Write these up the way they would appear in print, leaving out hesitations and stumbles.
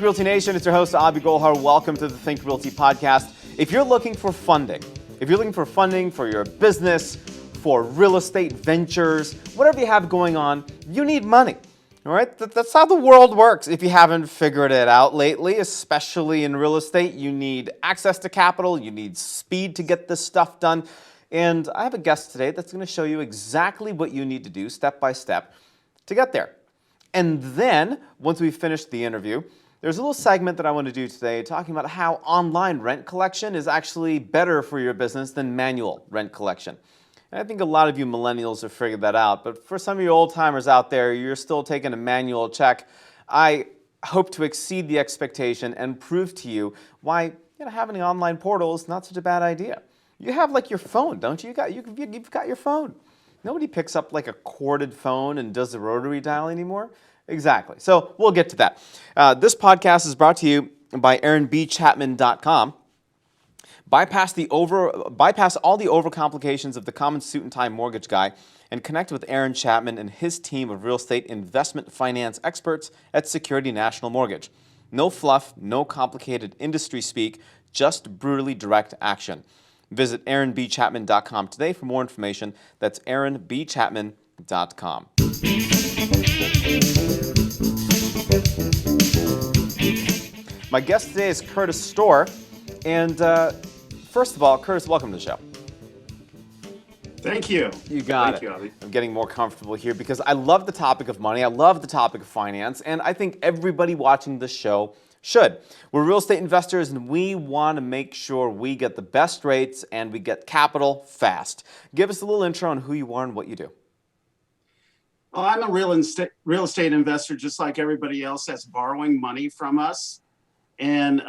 Realty Nation, it's your host, Abhi. Welcome to the Think Realty podcast. If you're looking for funding for your business, for real estate ventures, whatever you have going on, you need money. All right, that's how the world works. If you haven't figured it out lately, especially in real estate, you need access to capital, you need speed to get this stuff done. And I have a guest today that's going to show you exactly what you need to do step by step to get there. And then, once we've finished the interview, there's a little segment that I want to do today talking about how online rent collection is actually better for your business than manual rent collection. And I think a lot of you millennials have figured that out, but for some of you old timers out there, you're still taking a manual check. I hope to exceed the expectation and prove to you why having an online portal is not such a bad idea. You have like your phone, don't you? You've got your phone. Nobody picks up like a corded phone and does the rotary dial anymore. Exactly. So we'll get to that. This podcast is brought to you by AaronBChapman.com. Bypass all the overcomplications of the common suit and tie mortgage guy and connect with Aaron Chapman and his team of real estate investment finance experts at Security National Mortgage. No fluff, no complicated industry speak, just brutally direct action. Visit AaronBChapman.com today for more information. That's AaronBChapman.com. My guest today is Curtis Stohr. And first of all, Curtis, welcome to the show. Thank you. You got it. Thank you, Abhi. I'm getting more comfortable here because I love the topic of money. I love the topic of finance. And I think everybody watching this show should. We're real estate investors and we want to make sure we get the best rates and we get capital fast. Give us a little intro on who you are and what you do. Well, I'm a real estate investor just like everybody else that's borrowing money from us. And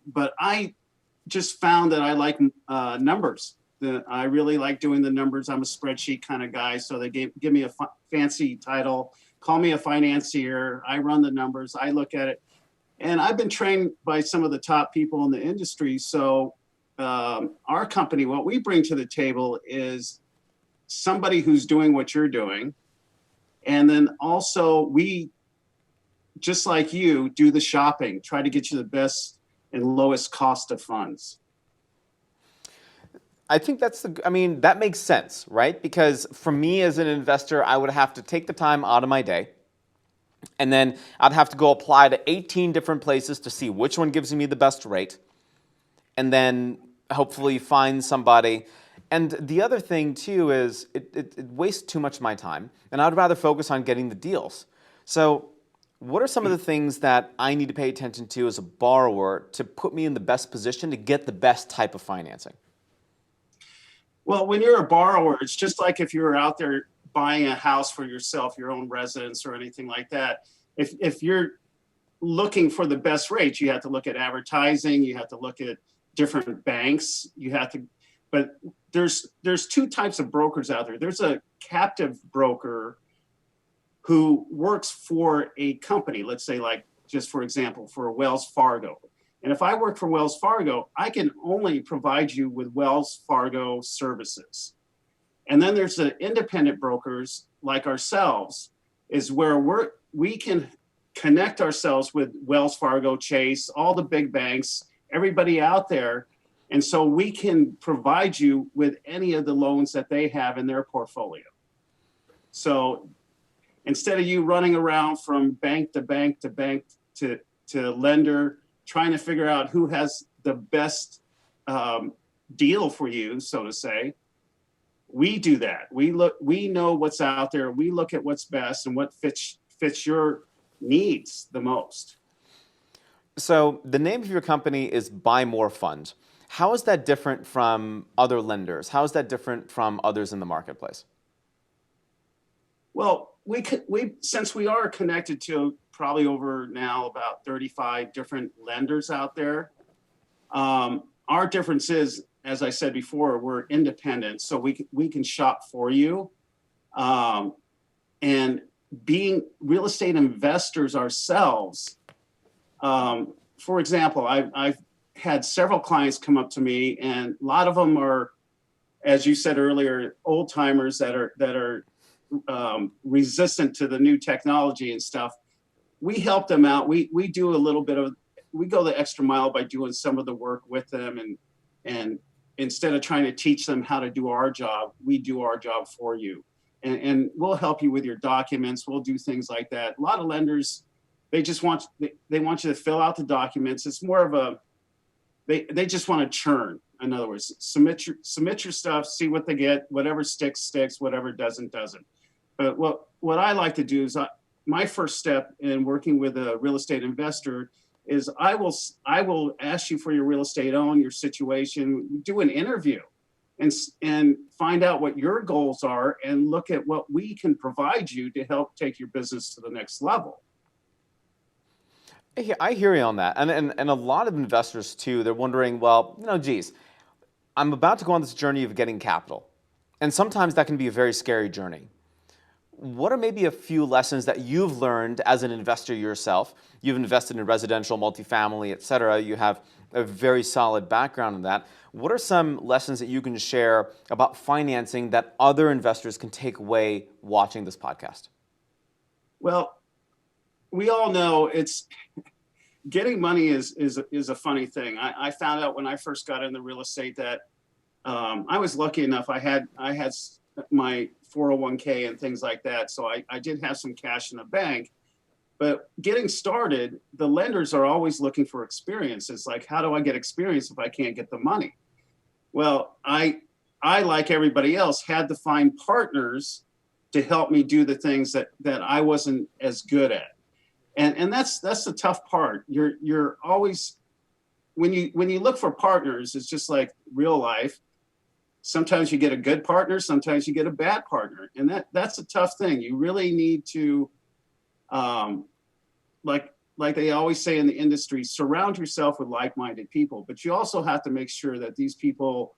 but I just found that I like numbers. I really like doing the numbers. I'm a spreadsheet kind of guy. So they give me a fancy title, call me a financier. I run the numbers. I look at it. And I've been trained by some of the top people in the industry. So our company, what we bring to the table is somebody who's doing what you're doing. And then also we, just like you, do the shopping, try to get you the best and lowest cost of funds. I think that makes sense, right? Because for me as an investor, I would have to take the time out of my day. And then I'd have to go apply to 18 different places to see which one gives me the best rate. And then hopefully find somebody. And the other thing too is it wastes too much of my time. And I'd rather focus on getting the deals. So what are some of the things that I need to pay attention to as a borrower to put me in the best position to get the best type of financing? Well, when you're a borrower, it's just like if you were out there buying a house for yourself, your own residence or anything like that. If you're looking for the best rates, you have to look at advertising, you have to look at different banks, but there's two types of brokers out there. There's a captive broker who works for a company, let's say like just for example, for Wells Fargo. And if I work for Wells Fargo, I can only provide you with Wells Fargo services. And then there's the independent brokers like ourselves is where we can connect ourselves with Wells Fargo, Chase, all the big banks, everybody out there. And so we can provide you with any of the loans that they have in their portfolio. So instead of you running around from bank to bank to bank to lender, trying to figure out who has the best deal for you, so to say, we do that. We know what's out there. We look at what's best and what fits your needs the most. So the name of your company is Buy More Fund. How is that different from other lenders? How is that different from others in the marketplace? Well, since we are connected to probably over now about 35 different lenders out there, our difference is, as I said before, we're independent, so we can shop for you. And being real estate investors ourselves, for example, I've had several clients come up to me, and a lot of them are, as you said earlier, old timers that are resistant to the new technology and stuff. we help them out. We do a little bit of, we go the extra mile by doing some of the work with them, and instead of trying to teach them how to do our job, we do our job for you. And we'll help you with your documents. We'll do things like that. A lot of lenders, they just want, they want you to fill out the documents. It's more of a, they just want to churn. In other words, submit your stuff, see what they get, whatever sticks, whatever doesn't. But what I like to do is, my first step in working with a real estate investor is I will ask you for your real estate own, your situation, do an interview, and find out what your goals are, and look at what we can provide you to help take your business to the next level. I hear you on that. And a lot of investors too, they're wondering, well, geez, I'm about to go on this journey of getting capital. And sometimes that can be a very scary journey. What are maybe a few lessons that you've learned as an investor yourself? You've invested in residential, multifamily, et cetera. You have a very solid background in that. What are some lessons that you can share about financing that other investors can take away watching this podcast? Well, we all know it's getting money is a funny thing. I found out when I first got into real estate that I was lucky enough. I had my 401k and things like that. So I did have some cash in the bank, but getting started, the lenders are always looking for experience. It's like, how do I get experience if I can't get the money? Well, I like everybody else, had to find partners to help me do the things that I wasn't as good at. And that's the tough part. You're always, when you look for partners, it's just like real life. Sometimes you get a good partner, sometimes you get a bad partner. And that's a tough thing. You really need to, like they always say in the industry, surround yourself with like-minded people. But you also have to make sure that these people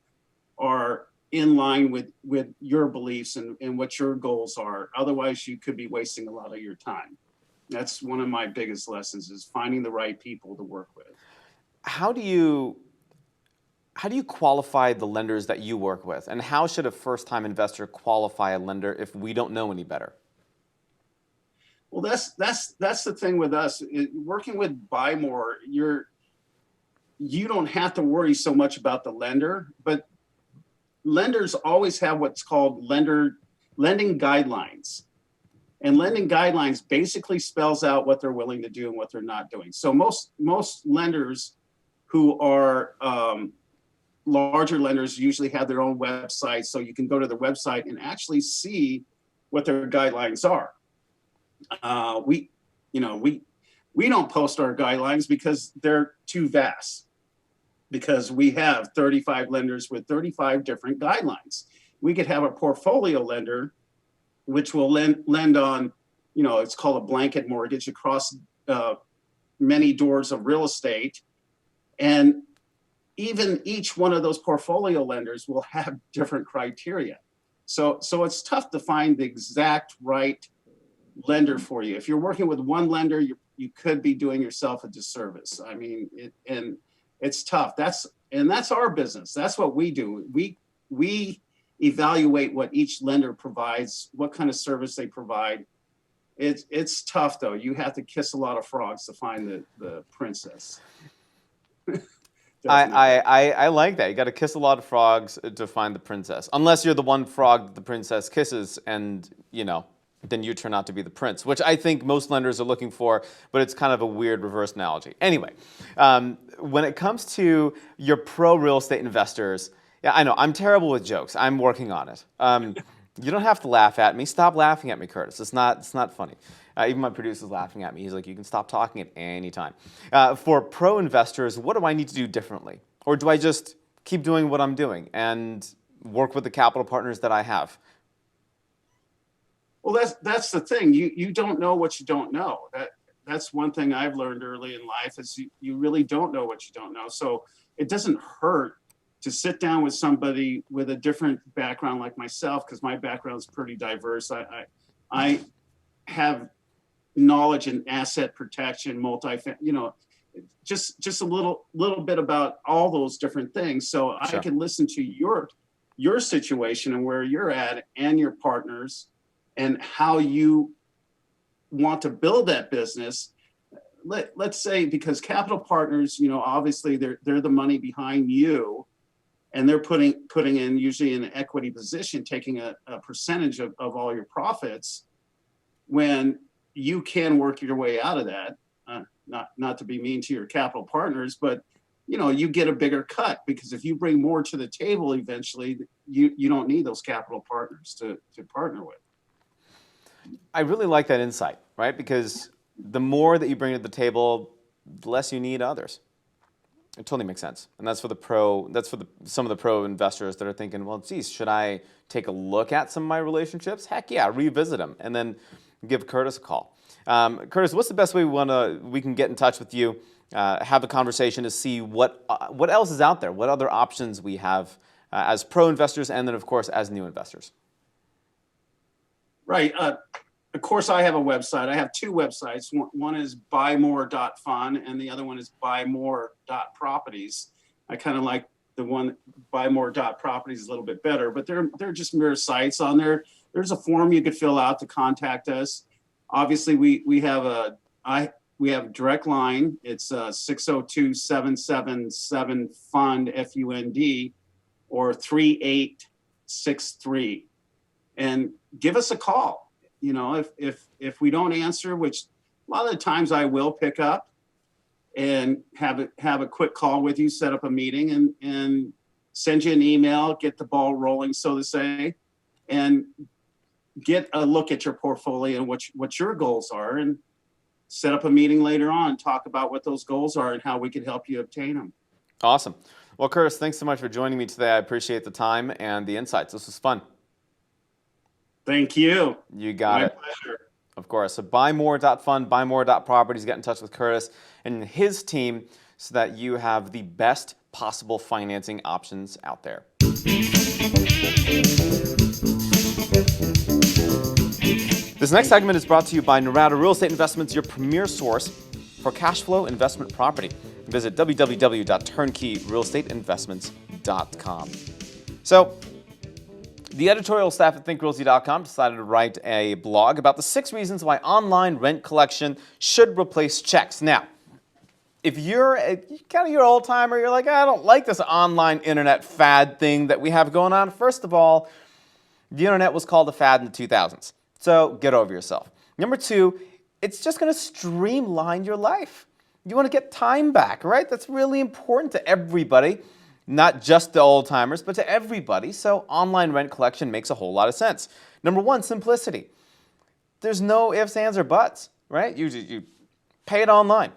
are in line with your beliefs and what your goals are. Otherwise, you could be wasting a lot of your time. That's one of my biggest lessons, is finding the right people to work with. How do you qualify the lenders that you work with? And how should a first-time investor qualify a lender if we don't know any better? Well, that's the thing with us. Working with Buy More, you don't have to worry so much about the lender, but lenders always have what's called lending guidelines. And lending guidelines basically spells out what they're willing to do and what they're not doing. So most lenders who are larger lenders usually have their own website, so you can go to their website and actually see what their guidelines are. We don't post our guidelines because they're too vast, because we have 35 lenders with 35 different guidelines. We could have a portfolio lender which will lend on, it's called a blanket mortgage across many doors of real estate. And even each one of those portfolio lenders will have different criteria. So it's tough to find the exact right lender for you. If you're working with one lender, you could be doing yourself a disservice. I mean, it's tough. That's our business. That's what we do. We evaluate what each lender provides, what kind of service they provide. It's tough though. You have to kiss a lot of frogs to find the princess. I like that. You got to kiss a lot of frogs to find the princess. Unless you're the one frog the princess kisses, and then you turn out to be the prince, which I think most lenders are looking for, but it's kind of a weird reverse analogy. Anyway, when it comes to your pro real estate investors, yeah, I know I'm terrible with jokes. I'm working on it. You don't have to laugh at me. Stop laughing at me, Curtis. It's not funny. Even my producer's laughing at me. He's like, you can stop talking at any time. For pro investors, what do I need to do differently? Or do I just keep doing what I'm doing and work with the capital partners that I have? Well, that's the thing. You don't know what you don't know. That's one thing I've learned early in life, is you really don't know what you don't know. So it doesn't hurt to sit down with somebody with a different background like myself, because my background is pretty diverse. I have knowledge in asset protection, just a little bit about all those different things. So sure. I can listen to your situation and where you're at and your partners and how you want to build that business. let's say, because capital partners, obviously they're the money behind you, and they're putting in usually an equity position, taking a percentage of all your profits. When you can work your way out of that, not to be mean to your capital partners, but you get a bigger cut, because if you bring more to the table, eventually you don't need those capital partners to partner with. I really like that insight, right? Because the more that you bring to the table, the less you need others. It totally makes sense. And that's for some of the pro investors that are thinking, well, geez, should I take a look at some of my relationships? Heck yeah, revisit them, and then give Curtis a call. Curtis, what's the best way we can get in touch with you, have a conversation to see what else is out there, what other options we have as pro investors, and then of course as new investors? Right. Of course, I have a website. I have two websites. One is buymore.fund, and the other one is buymore.properties. I kind of like the one buymore.properties a little bit better, but they're just mere sites. On there, there's a form you could fill out to contact us. Obviously, we have a direct line. It's 602-777 FUND or 3863, and give us a call. If we don't answer, which a lot of the times I will pick up and have a quick call with you, set up a meeting, and send you an email, get the ball rolling, so to say, and get a look at your portfolio and what your goals are, and set up a meeting later on, talk about what those goals are and how we can help you obtain them. Awesome. Well, Curtis, thanks so much for joining me today. I appreciate the time and the insights. This was fun. Thank you. You got it. My pleasure. Of course. So buymore.fund, buymore.properties, get in touch with Curtis and his team so that you have the best possible financing options out there. This next segment is brought to you by Nevada Real Estate Investments, your premier source for cash flow investment property. Visit www.turnkeyrealestateinvestments.com. So, the editorial staff at thinkrealty.com decided to write a blog about the 6 reasons why online rent collection should replace checks. Now, if you're kind of your old timer, you're like, I don't like this online internet fad thing that we have going on. First of all, the internet was called a fad in the 2000s. So get over yourself. Number 2, it's just going to streamline your life. You want to get time back, right? That's really important to everybody. Not just the old timers, but to everybody. So online rent collection makes a whole lot of sense. Number 1, simplicity. There's no ifs, ands, or buts, right? You pay it online.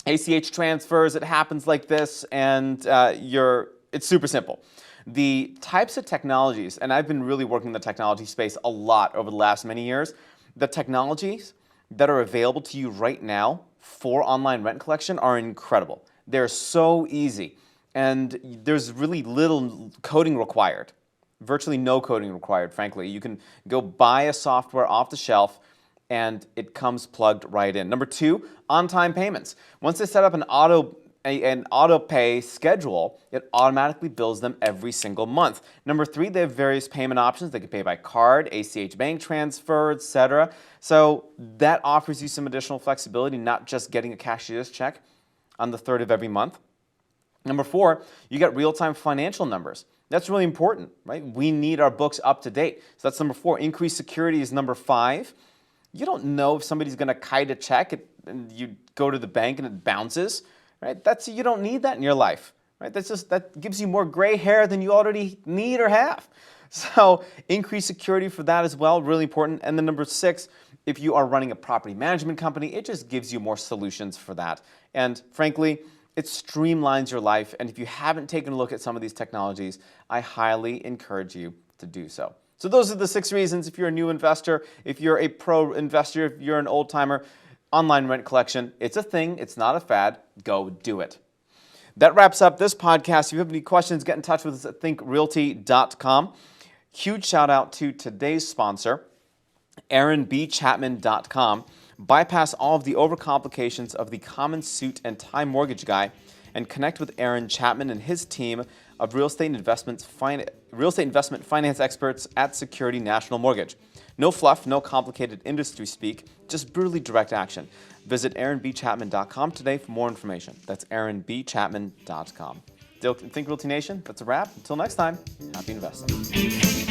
ACH transfers, it happens like this, and it's super simple. The types of technologies, and I've been really working in the technology space a lot over the last many years, the technologies that are available to you right now for online rent collection are incredible. They're so easy. And there's really little coding required, virtually no coding required, frankly. You can go buy a software off the shelf and it comes plugged right in. Number 2, on-time payments. Once they set up an auto pay schedule, it automatically bills them every single month. Number 3, they have various payment options. They can pay by card, ACH bank transfer, etc. So that offers you some additional flexibility, not just getting a cashier's check on the 3rd of every month. Number 4, you get real-time financial numbers. That's really important, right? We need our books up to date. So that's number 4. Increased security is number 5. You don't know if somebody's going to kite a check and you go to the bank and it bounces, right? You don't need that in your life, right? That gives you more gray hair than you already need or have. So increased security for that as well, really important. And then number 6, if you are running a property management company, it just gives you more solutions for that. And frankly, it streamlines your life, and if you haven't taken a look at some of these technologies, I highly encourage you to do so. So those are the 6 reasons. If you're a new investor, if you're a pro investor, if you're an old timer, online rent collection, it's a thing, it's not a fad. Go do it. That wraps up this podcast. If you have any questions, get in touch with us at thinkrealty.com. Huge shout out to today's sponsor, AaronBChapman.com. Bypass all of the overcomplications of the common suit and time mortgage guy and connect with Aaron Chapman and his team of real estate investment finance experts at Security National Mortgage. No fluff, no complicated industry speak, just brutally direct action. Visit AaronBChapman.com today for more information. That's AaronBChapman.com. Think Realty Nation, that's a wrap. Until next time, happy investing.